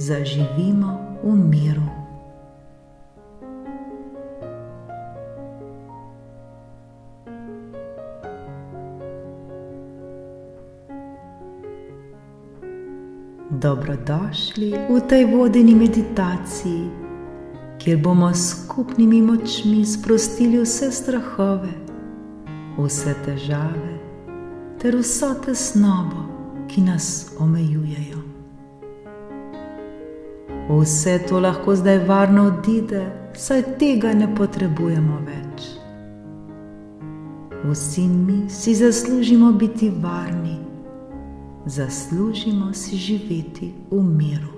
zaživimo v miru. Dobrodošli v tej vodeni meditaciji, kjer bomo s skupnimi močmi sprostili vse strahove, vse težave ter vso tesnobo, ki nas omejujejo. Vse to lahko zdaj varno odide, saj tega ne potrebujemo več. Vsi mi si zaslužimo biti varni, zaslužimo si živeti v miru.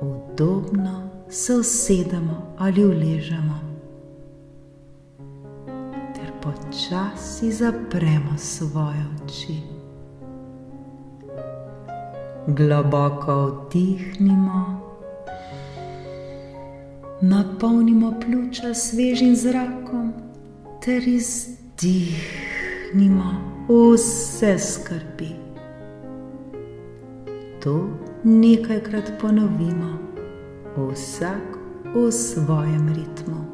Udobno se usedemo ali uležemo ter počasi zapremo svoje oči. Globoko vdihnimo, napolnimo pljuča s svežim zrakom ter izdihnimo vse skrbi. To nekajkrat ponovimo, vsak v svojem ritmu.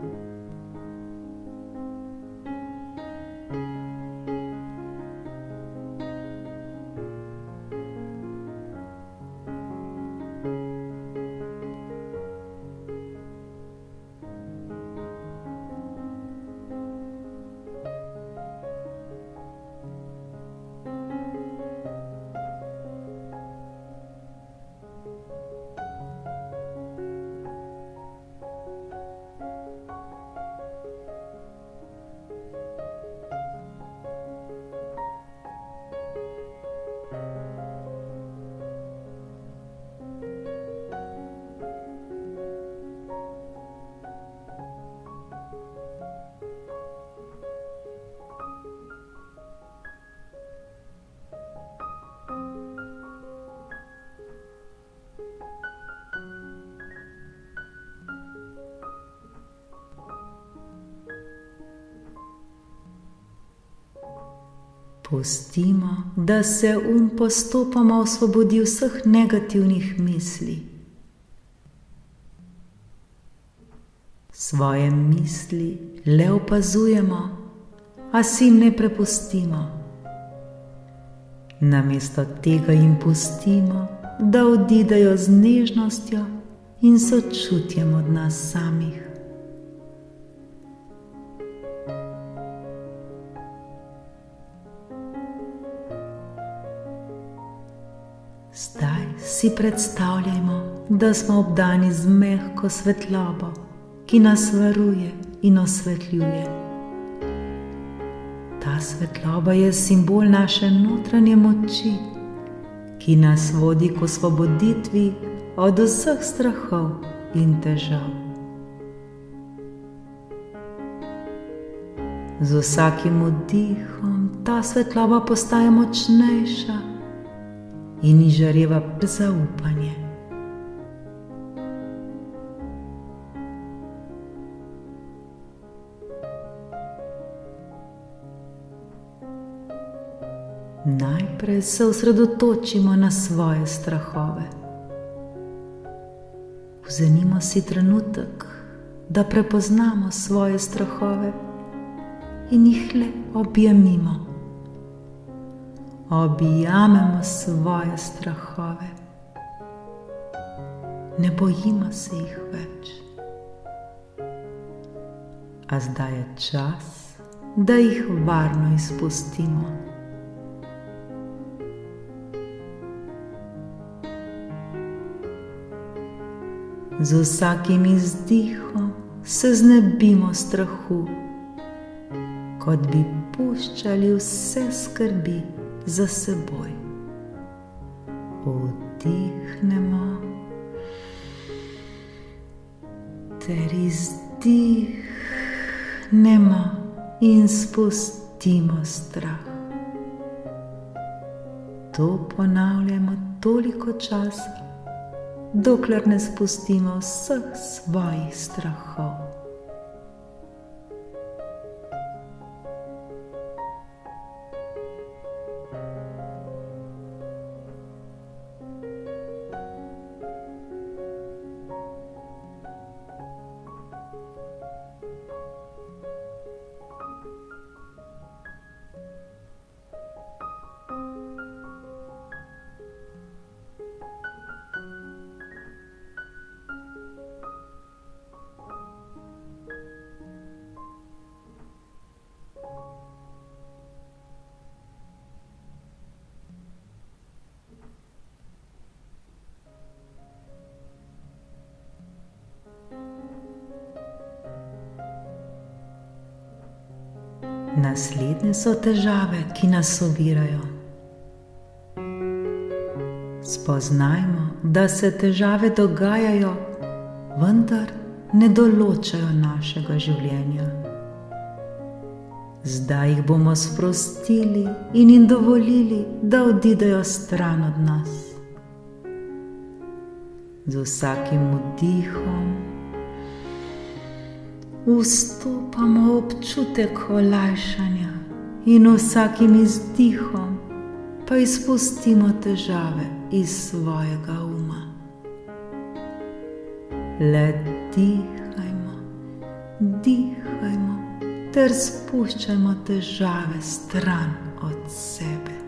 Pustimo, da se postopoma osvobodi vseh negativnih misli. Svoje misli le opazujemo, a si jim ne prepustimo. Namesto tega jim pustimo, da odidejo z nežnostjo in sočutjem od nas samih. Zdaj si predstavljajmo, da smo obdani z mehko svetlobo, ki nas varuje in osvetljuje. Ta svetloba je simbol naše notranje moči, ki nas vodi k osvoboditvi od vseh strahov in težav. Z vsakim vdihom ta svetloba postaja močnejša in izžareva zaupanje. Najprej se osredotočimo na svoje strahove. Vzemimo si trenutek, da prepoznamo svoje strahove in jih le objemimo. Objamemo svoje strahove. Ne bojimo se jih več. A zdaj je čas, da jih varno izpustimo. Z vsakim izdihom se znebimo strahu, kot bi puščali vse skrbi za seboj. Vdihnemo ter izdihnemo in spustimo strah. To ponavljamo toliko časa, dokler ne spustimo vseh svojih strahov. Naslednje so težave, ki nas ovirajo. Spoznajmo, da se težave dogajajo, vendar ne določajo našega življenja. Zdaj jih bomo sprostili in jim dovolili, da odidejo stran od nas. Z vsakim vdihom vstopamo občutek olajšanja in vsakim izdihom pa izpustimo težave iz svojega uma. Le dihajmo, dihajmo ter spuščajmo težave stran od sebe.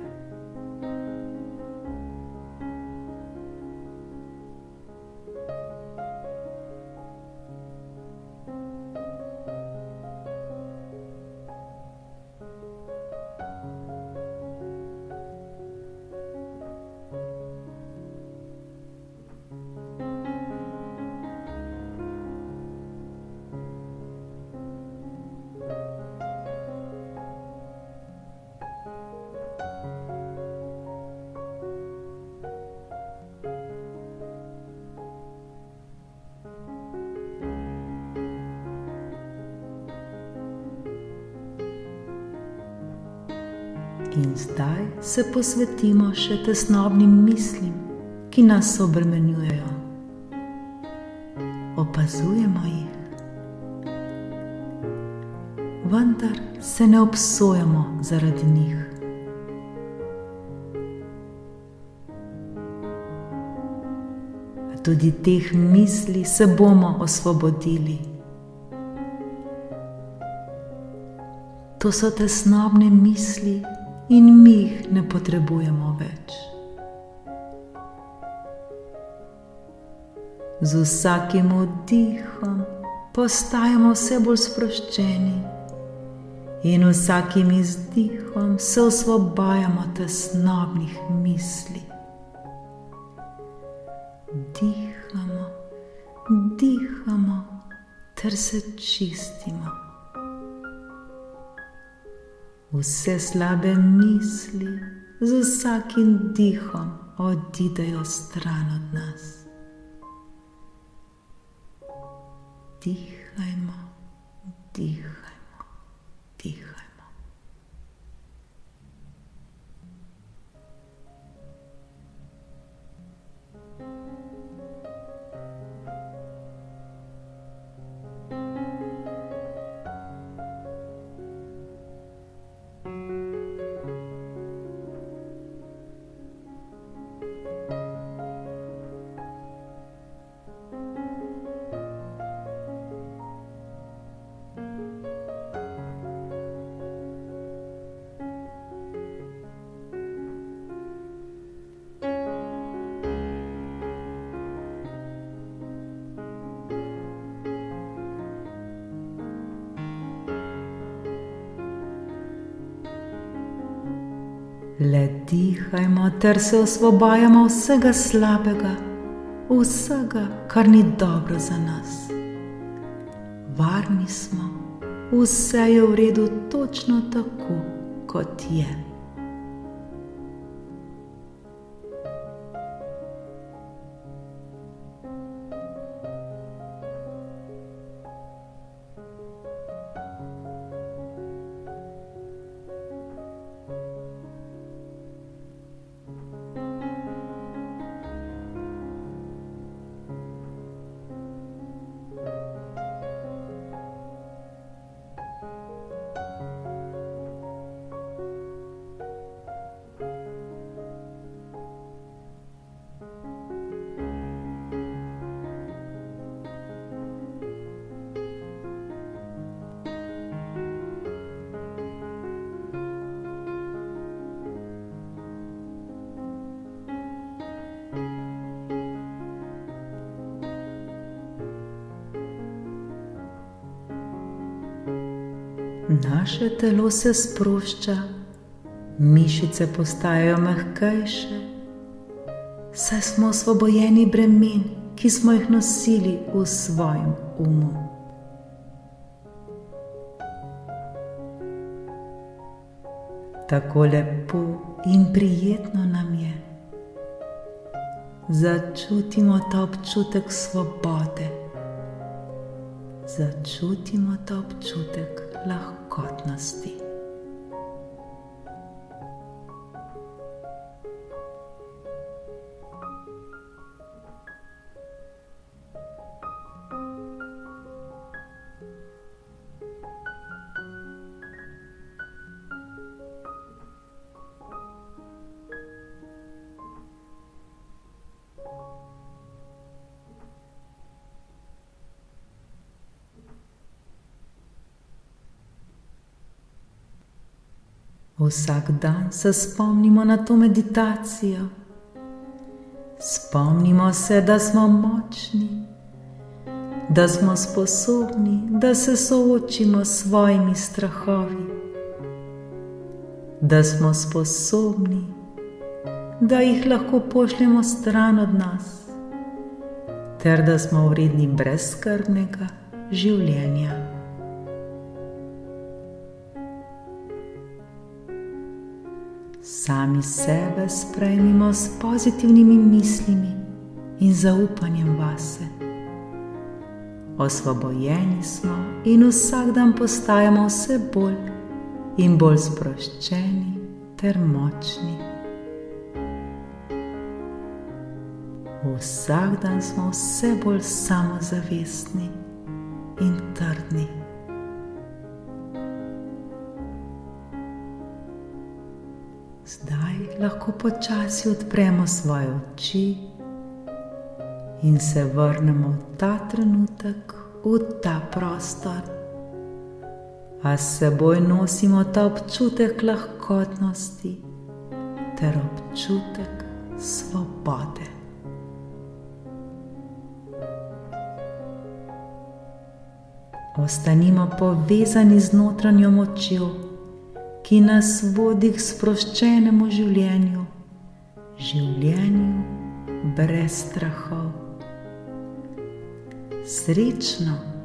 In zdaj se posvetimo še tesnobnim mislim, ki nas obremenjujejo. Opazujemo jih, vendar se ne obsojamo zaradi njih. Tudi teh misli se bomo osvobodili. To so tesnobne misli in mi jih ne potrebujemo več. Z vsakim vdihom postajamo vse bolj sproščeni in vsakim izdihom se osvobajamo tesnobnih misli. Dihamo, dihamo ter se čistimo. Vse slabe misli z vsakim dihom odidejo stran od nas. Dihajmo, dihajmo, dihajmo. Le dihajmo ter se osvobajamo vsega slabega, vsega, kar ni dobro za nas. Varni smo, vse je v redu točno tako, kot je. Naše telo se sprošča, mišice postajajo mehkejše, saj smo osvobojeni bremen, ki smo jih nosili v svojem umu. Tako lepo in prijetno nam je. Začutimo ta občutek svobode. Začutimo ta občutek lahkotnosti. Vsak dan se spomnimo na to meditacijo. Spomnimo se, da smo močni, da smo sposobni, da se soočimo s svojimi strahovi, da smo sposobni, da jih lahko pošljemo stran od nas, ter da smo vredni brezskrbnega življenja. Sami sebe sprejmimo s pozitivnimi mislimi in zaupanjem vase. Osvobojeni smo in vsak dan postajamo vse bolj in bolj sproščeni ter močni. Vsak dan smo vse bolj samozavestni in trdni. Zdaj lahko počasi odpremo svoje oči in se vrnemo v ta trenutek, v ta prostor, a s seboj nosimo ta občutek lahkotnosti ter občutek svobode. Ostanimo povezani z notranjo močjo, ki nas vodi k sproščenemu življenju, življenju brez strahov. Srečno!